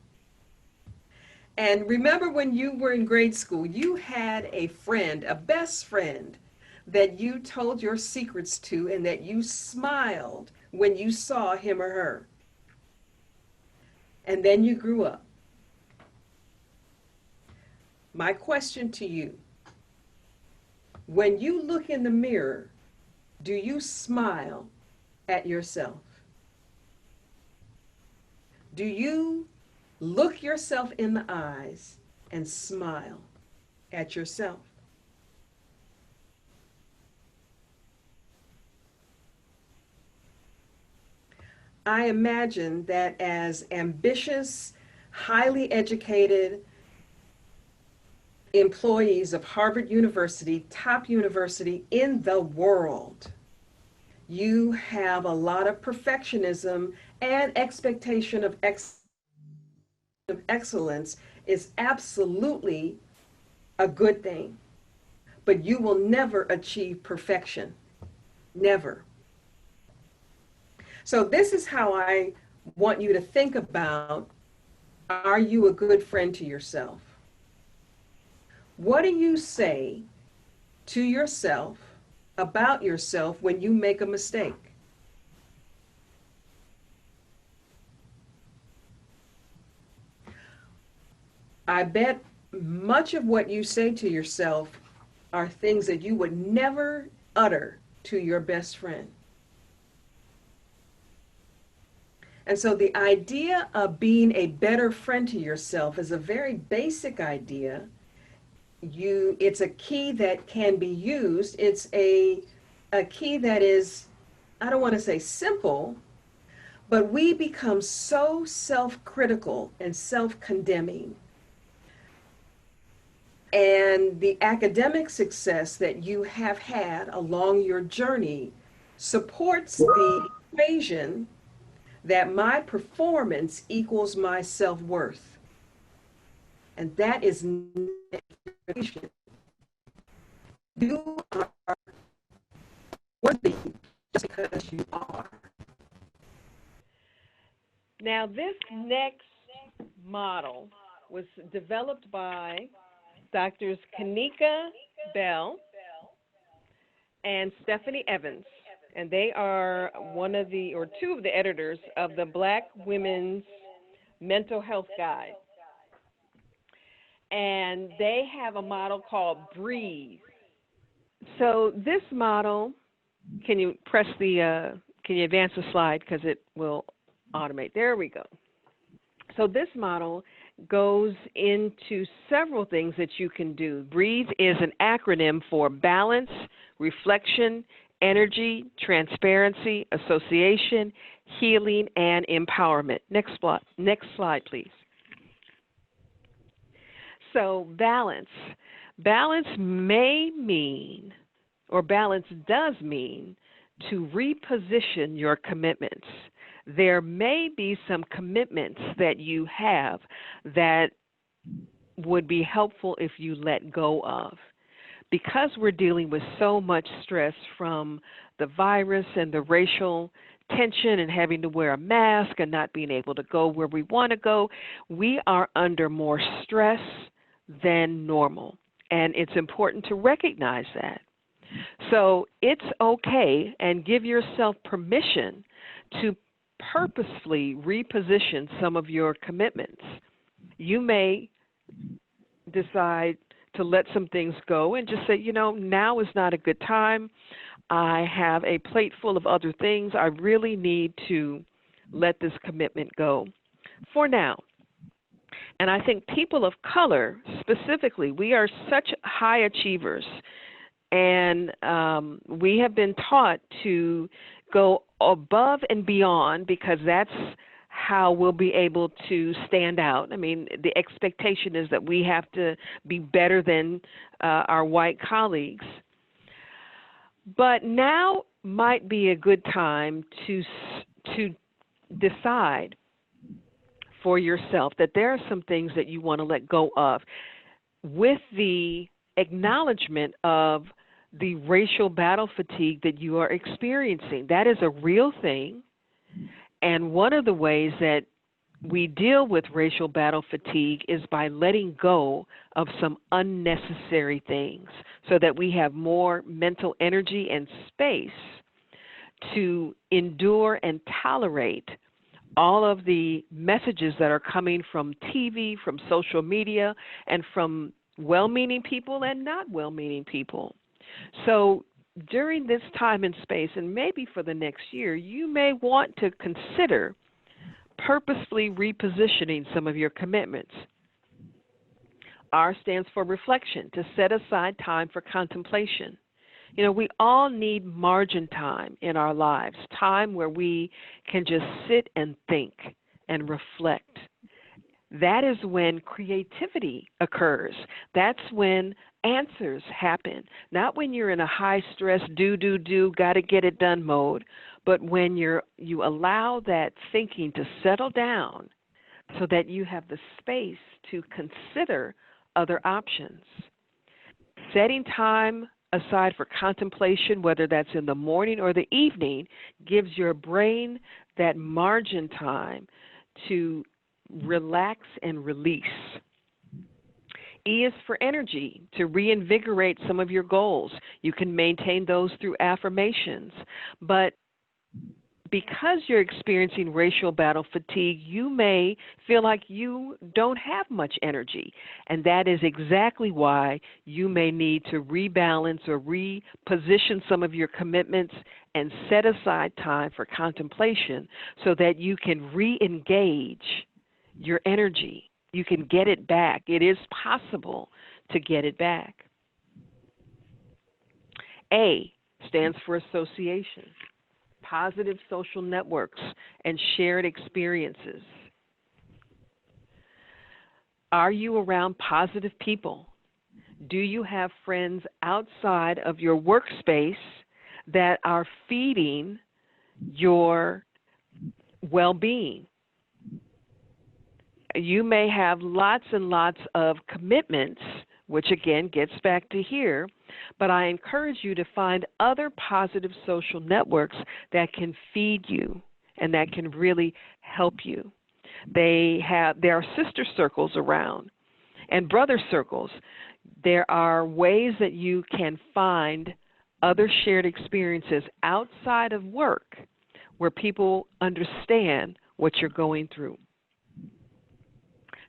And remember when you were in grade school, you had a friend, a best friend, that you told your secrets to and that you smiled when you saw him or her. And then you grew up. My question to you, when you look in the mirror, do you smile at yourself? Do you look yourself in the eyes and smile at yourself? I imagine that as ambitious, highly educated employees of Harvard University, top university in the world, you have a lot of perfectionism and expectation of excellence is absolutely a good thing, but you will never achieve perfection. Never. So this is how I want you to think about, are you a good friend to yourself? What do you say to yourself about yourself when you make a mistake? I bet much of what you say to yourself are things that you would never utter to your best friend. And so the idea of being a better friend to yourself is a very basic idea. It's a key that can be used. It's a key that is, I don't want to say simple, but we become so self-critical and self-condemning. And the academic success that you have had along your journey supports the equation that my performance equals my self-worth. And that is negation. You are worthy just because you are. Now, this next model was developed by Doctors Kanika Bell and Stephanie Evans, and they are two of the editors of the Black Women's Mental Health Guide. And they have a model called Breathe. So this model, can you advance the slide because it will automate? There we go. So this model goes into several things that you can do. BREATHE is an acronym for balance, reflection, energy, transparency, association, healing, and empowerment. Next slide, please. So balance. Balance may mean, or balance does mean, to reposition your commitments. There may be some commitments that you have that would be helpful if you let go of. Because we're dealing with so much stress from the virus and the racial tension and having to wear a mask and not being able to go where we want to go, we are under more stress than normal. And it's important to recognize that. So it's okay, and give yourself permission to purposefully reposition some of your commitments. You may decide to let some things go and just say, now is not a good time. I have a plate full of other things. I really need to let this commitment go for now. And I think people of color specifically, we are such high achievers, and we have been taught to go above and beyond because that's how we'll be able to stand out. I mean, the expectation is that we have to be better than our white colleagues. But now might be a good time to decide for yourself that there are some things that you want to let go of, with the acknowledgement of the racial battle fatigue that you are experiencing. That is a real thing. And one of the ways that we deal with racial battle fatigue is by letting go of some unnecessary things so that we have more mental energy and space to endure and tolerate all of the messages that are coming from TV, from social media, and from well-meaning people and not well-meaning people. So during this time and space, and maybe for the next year, you may want to consider purposefully repositioning some of your commitments. R stands for reflection, to set aside time for contemplation. We all need margin time in our lives, time where we can just sit and think and reflect. That is when creativity occurs. That's when answers happen. Not when you're in a high stress, got to get it done mode, but when you allow that thinking to settle down so that you have the space to consider other options. Setting time aside for contemplation, whether that's in the morning or the evening, gives your brain that margin time to relax and release. E is for energy, to reinvigorate some of your goals. You can maintain those through affirmations. But because you're experiencing racial battle fatigue, you may feel like you don't have much energy. And that is exactly why you may need to rebalance or reposition some of your commitments and set aside time for contemplation so that you can re-engage your energy. You can get it back. It is possible to get it back. A stands for association, positive social networks, and shared experiences. Are you around positive people? Do you have friends outside of your workspace that are feeding your well-being? You may have lots and lots of commitments, which again gets back to here, but I encourage you to find other positive social networks that can feed you and that can really help you. There are sister circles around and brother circles. There are ways that you can find other shared experiences outside of work where people understand what you're going through.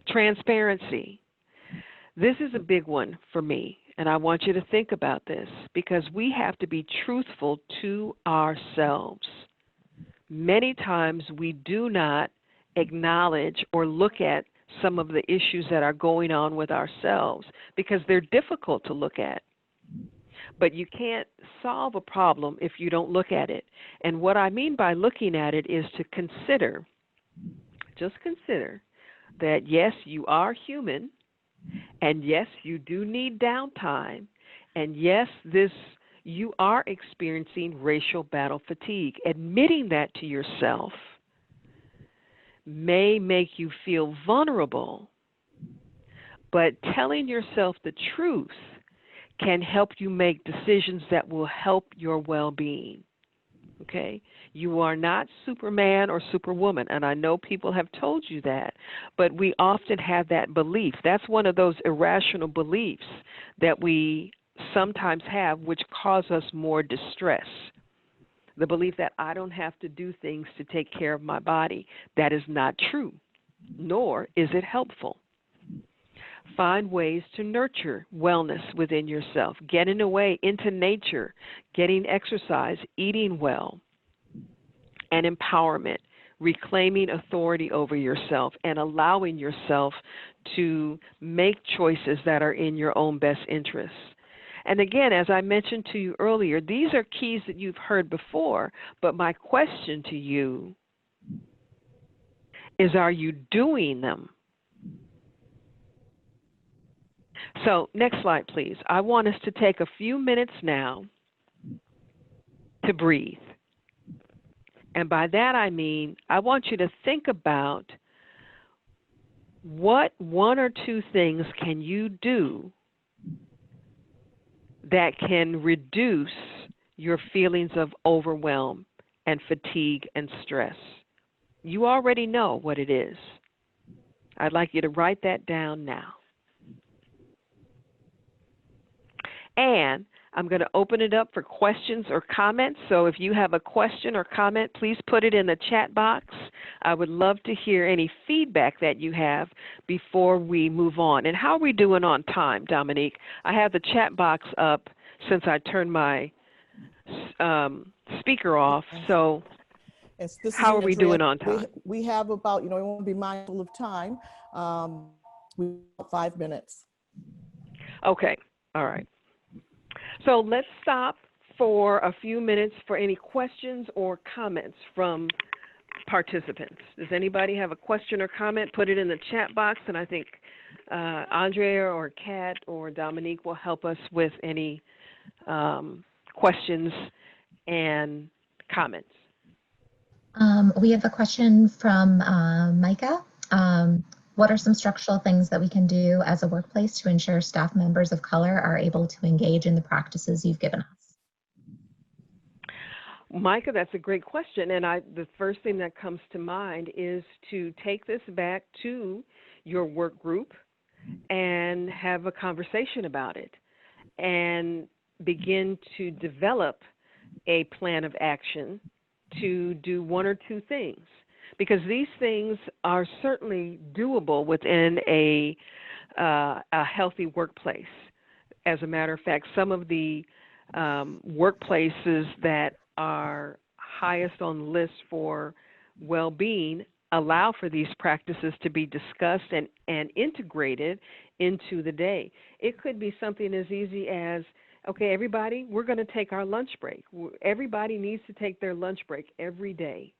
Transparency. This is a big one for me, and I want you to think about this because we have to be truthful to ourselves. Many times we do not acknowledge or look at some of the issues that are going on with ourselves because they're difficult to look at. But you can't solve a problem if you don't look at it. And what I mean by looking at it is to consider, just consider, that yes, you are human, and yes, you do need downtime, and yes, you are experiencing racial battle fatigue. Admitting that to yourself may make you feel vulnerable, but telling yourself the truth can help you make decisions that will help your well-being. Okay? You are not Superman or Superwoman, and I know people have told you that, but we often have that belief. That's one of those irrational beliefs that we sometimes have which cause us more distress. The belief that I don't have to do things to take care of my body. That is not true, nor is it helpful. Find ways to nurture wellness within yourself, getting away into nature, getting exercise, eating well, and empowerment, reclaiming authority over yourself and allowing yourself to make choices that are in your own best interests. And again, as I mentioned to you earlier, these are keys that you've heard before, but my question to you is, are you doing them? So next slide, please. I want us to take a few minutes now to breathe. And by that I mean I want you to think about what one or two things can you do that can reduce your feelings of overwhelm and fatigue and stress. You already know what it is. I'd like you to write that down now. And I'm going to open it up for questions or comments. So if you have a question or comment, please put it in the chat box. I would love to hear any feedback that you have before we move on. And how are we doing on time, Dominique? I have the chat box up since I turned my speaker off. So how are we doing on time? We have about, we want to be mindful of time. We have 5 minutes. Okay. All right. So let's stop for a few minutes for any questions or comments from participants. Does anybody have a question or comment? Put it in the chat box, and I think Andrea or Kat or Dominique will help us with any questions and comments. We have a question from Micah. What are some structural things that we can do as a workplace to ensure staff members of color are able to engage in the practices you've given us? Micah, that's a great question. And the first thing that comes to mind is to take this back to your work group and have a conversation about it and begin to develop a plan of action to do one or two things. Because these things are certainly doable within a healthy workplace. As a matter of fact, some of the workplaces that are highest on the list for well-being allow for these practices to be discussed and integrated into the day. It could be something as easy as, okay, everybody, we're going to take our lunch break. Everybody needs to take their lunch break every day.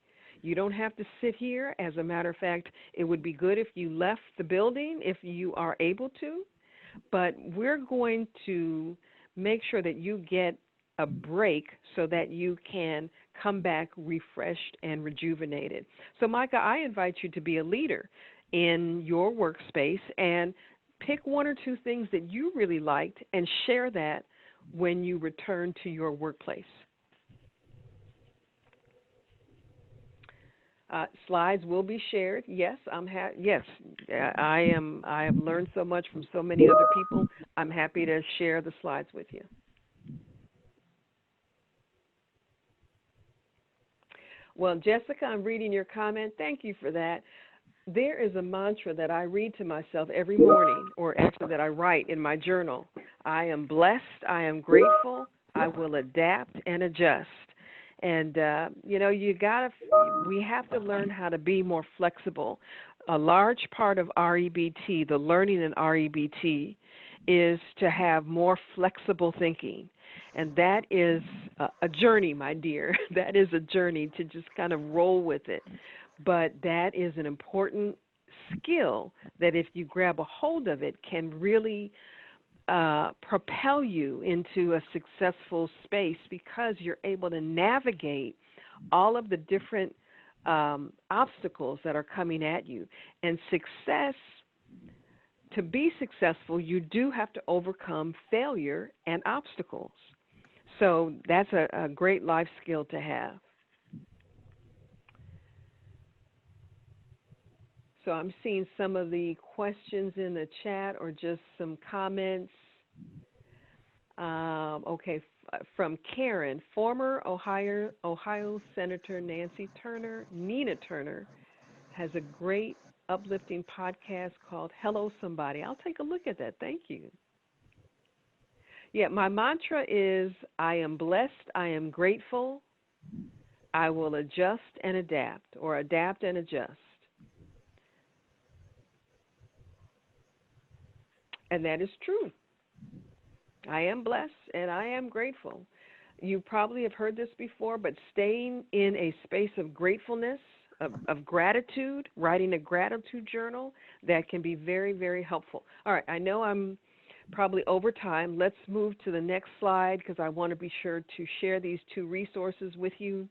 You don't have to sit here. As a matter of fact, it would be good if you left the building if you are able to, but we're going to make sure that you get a break so that you can come back refreshed and rejuvenated. So, Micah, I invite you to be a leader in your workspace and pick one or two things that you really liked and share that when you return to your workplace. Slides will be shared. Yes, I have learned so much from so many other people. I'm happy to share the slides with you. Well, Jessica, I'm reading your comment. Thank you for that. There is a mantra that I read to myself every morning, or actually that I write in my journal. I am blessed. I am grateful. I will adapt and adjust. And, we have to learn how to be more flexible. A large part of REBT, the learning in REBT, is to have more flexible thinking. And that is a journey, my dear. That is a journey to just kind of roll with it. But that is an important skill that if you grab a hold of it can really propel you into a successful space because you're able to navigate all of the different obstacles that are coming at you. And to be successful, you do have to overcome failure and obstacles. So that's a great life skill to have. So I'm seeing some of the questions in the chat or just some comments. From Karen, former Ohio Senator Nancy Turner, Nina Turner, has a great uplifting podcast called Hello Somebody. I'll take a look at that. Thank you. Yeah, my mantra is I am blessed, I am grateful, I will adjust and adapt, or adapt and adjust. And that is true. I am blessed and I am grateful. You probably have heard this before, but staying in a space of gratefulness, of gratitude, writing a gratitude journal, that can be very, very helpful. All right, I know I'm probably over time. Let's move to the next slide because I want to be sure to share these two resources with you.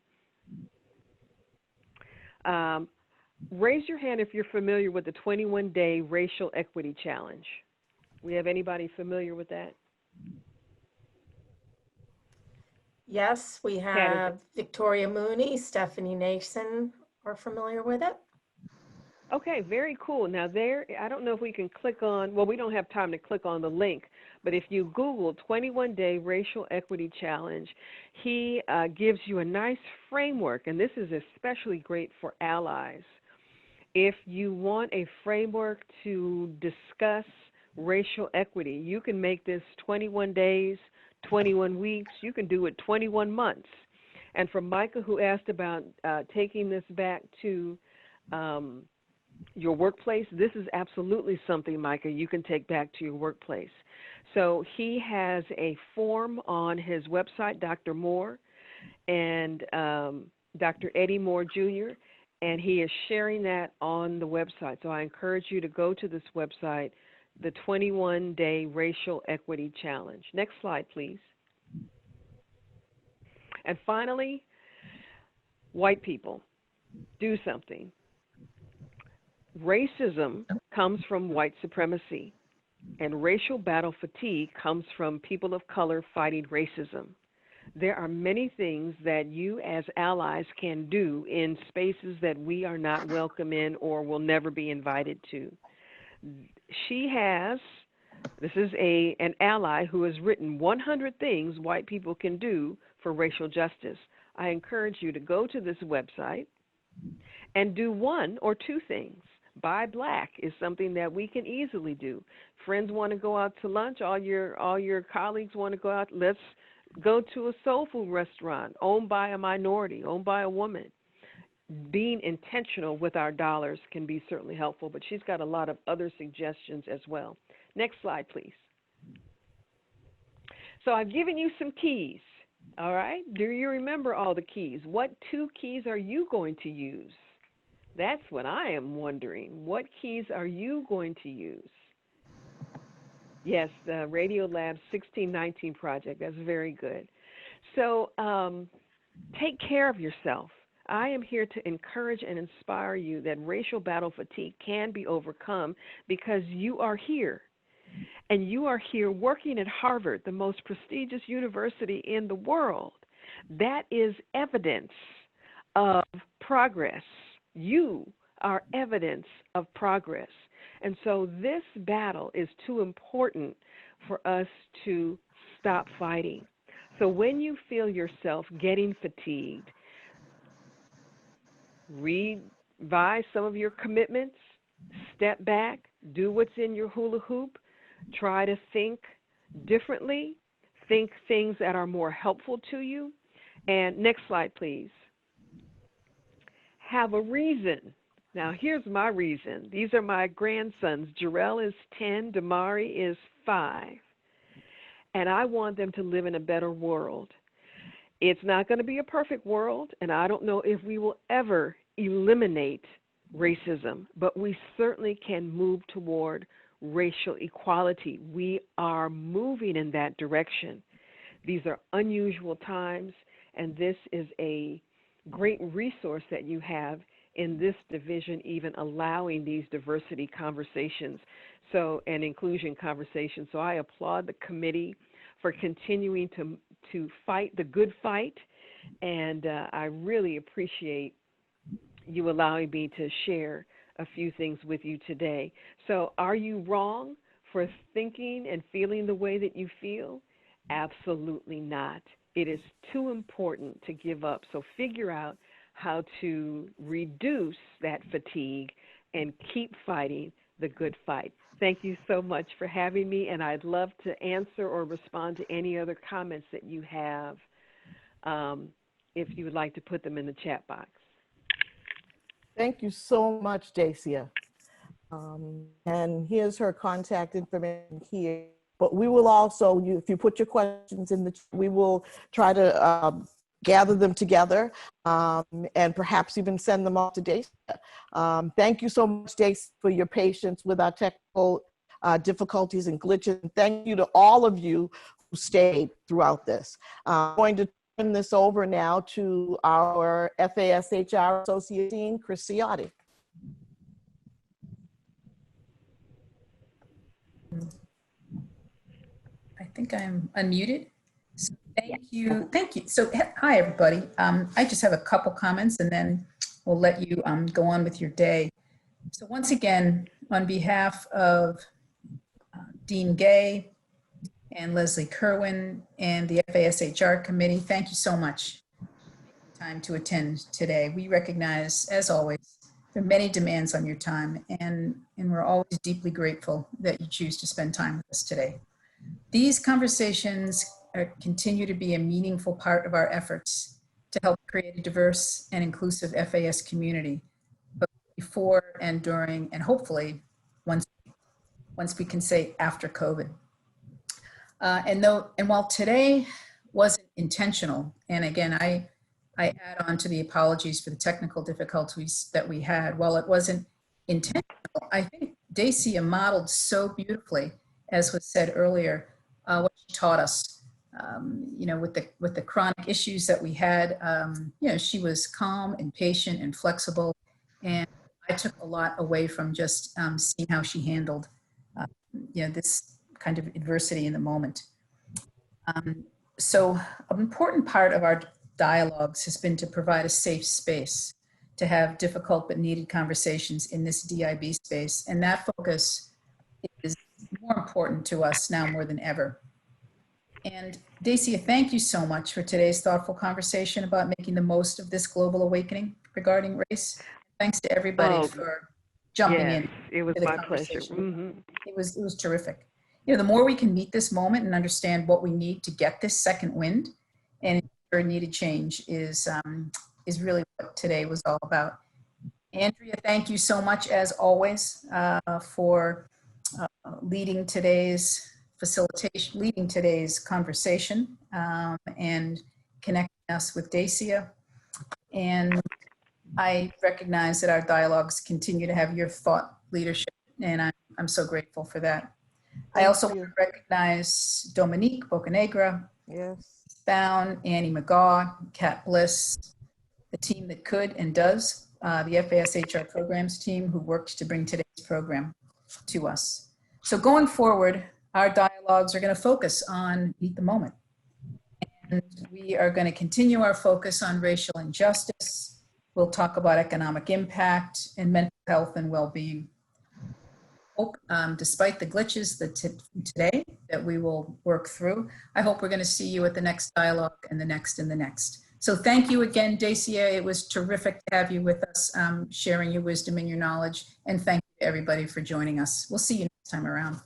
Raise your hand if you're familiar with the 21-Day Racial Equity Challenge. We have anybody familiar with that? Yes, we have Victoria Mooney, Stephanie Nason are familiar with it. Okay, very cool. Now I don't know if we can click on, well, we don't have time to click on the link, but if you Google 21-Day Racial Equity Challenge, he gives you a nice framework, and this is especially great for allies. If you want a framework to discuss racial equity, you can make this 21 days, 21 weeks, you can do it 21 months. And for Micah, who asked about taking this back to your workplace, this is absolutely something, Micah, you can take back to your workplace. So he has a form on his website, Dr. Moore, and Dr. Eddie Moore Jr., and he is sharing that on the website. So I encourage you to go to this website, the 21-Day Racial Equity Challenge. Next slide, please. And finally, white people, do something. Racism comes from white supremacy, and racial battle fatigue comes from people of color fighting racism. There are many things that you as allies can do in spaces that we are not welcome in or will never be invited to. This is an ally who has written 100 things white people can do for racial justice. I encourage you to go to this website and do one or two things. Buy black is something that we can easily do. Friends want to go out to lunch, all your colleagues want to go out, let's go to a soul food restaurant owned by a minority, owned by a woman. Being intentional with our dollars can be certainly helpful, but she's got a lot of other suggestions as well. Next slide, please. So I've given you some keys, all right? Do you remember all the keys? What 2 keys are you going to use? That's what I am wondering. What keys are you going to use? Yes, the Radio Lab 1619 project. That's very good. So take care of yourself. I am here to encourage and inspire you that racial battle fatigue can be overcome because you are here. And you are here working at Harvard, the most prestigious university in the world. That is evidence of progress. You are evidence of progress. And so this battle is too important for us to stop fighting. So when you feel yourself getting fatigued, revise some of your commitments, step back, do what's in your hula hoop, try to think differently, think things that are more helpful to you. And next slide, please. Have a reason. Now, here's my reason. These are my grandsons. Jarrell is 10, Damari is 5. And I want them to live in a better world. It's not going to be a perfect world, and I don't know if we will ever eliminate racism, but we certainly can move toward racial equality. We are moving in that direction. These are unusual times, and this is a great resource that you have in this division, even allowing these diversity conversations and inclusion conversations. So I applaud the committee for continuing to fight the good fight, and I really appreciate you allowing me to share a few things with you today. So are you wrong for thinking and feeling the way that you feel? Absolutely not. It is too important to give up. So figure out how to reduce that fatigue and keep fighting the good fight. Thank you so much for having me, and I'd love to answer or respond to any other comments that you have if you would like to put them in the chat box. Thank you so much, Dacia. And here's her contact information here. But we will also, if you put your questions in the chat, we will try to gather them together and perhaps even send them off to Dacia. Thank you so much, Dacia, for your patience with our technical difficulties and glitches. And thank you to all of you who stayed throughout this. I'm going to turn this over now to our FASHR Associate Dean, Chris Ciotti. I think I'm unmuted. So thank you. Thank you. So hi, everybody. I just have a couple comments and then we'll let you go on with your day. So once again, on behalf of Dean Gay and Leslie Kerwin and the FASHR committee, thank you so much for taking time to attend today. We recognize, as always, there are many demands on your time, and we're always deeply grateful that you choose to spend time with us today. These conversations continue to be a meaningful part of our efforts to help create a diverse and inclusive FAS community, both before and during, and hopefully once we can say after COVID. And while today wasn't intentional, and again, I add on to the apologies for the technical difficulties that we had. While it wasn't intentional, I think Dacia modeled so beautifully, as was said earlier, what she taught us. With the chronic issues that we had, she was calm and patient and flexible. And I took a lot away from just seeing how she handled, this kind of adversity in the moment. So an important part of our dialogues has been to provide a safe space to have difficult but needed conversations in this DIB space. And that focus is more important to us now more than ever. And Dacia, thank you so much for today's thoughtful conversation about making the most of this global awakening regarding race. Thanks to everybody for jumping in. It was to the my pleasure. conversation. It was terrific. The more we can meet this moment and understand what we need to get this second wind and ensure needed change is really what today was all about. Andrea, thank you so much as always for leading today's facilitation, leading today's conversation and connecting us with Dacia. And I recognize that our dialogues continue to have your thought leadership, and I'm so grateful for that. I also want to recognize Dominique Bocanegra, Bound, Annie McGaw, Kat Bliss, the team that could and does, the FASHR programs team who worked to bring today's program to us. So going forward, our dialogues are going to focus on Meet the Moment. And we are going to continue our focus on racial injustice. We'll talk about economic impact and mental health and well-being. Hope, despite the glitches today that we will work through, I hope we're going to see you at the next dialogue and the next and the next. So thank you again, Dacia. It was terrific to have you with us, sharing your wisdom and your knowledge. And thank you to everybody for joining us. We'll see you next time around.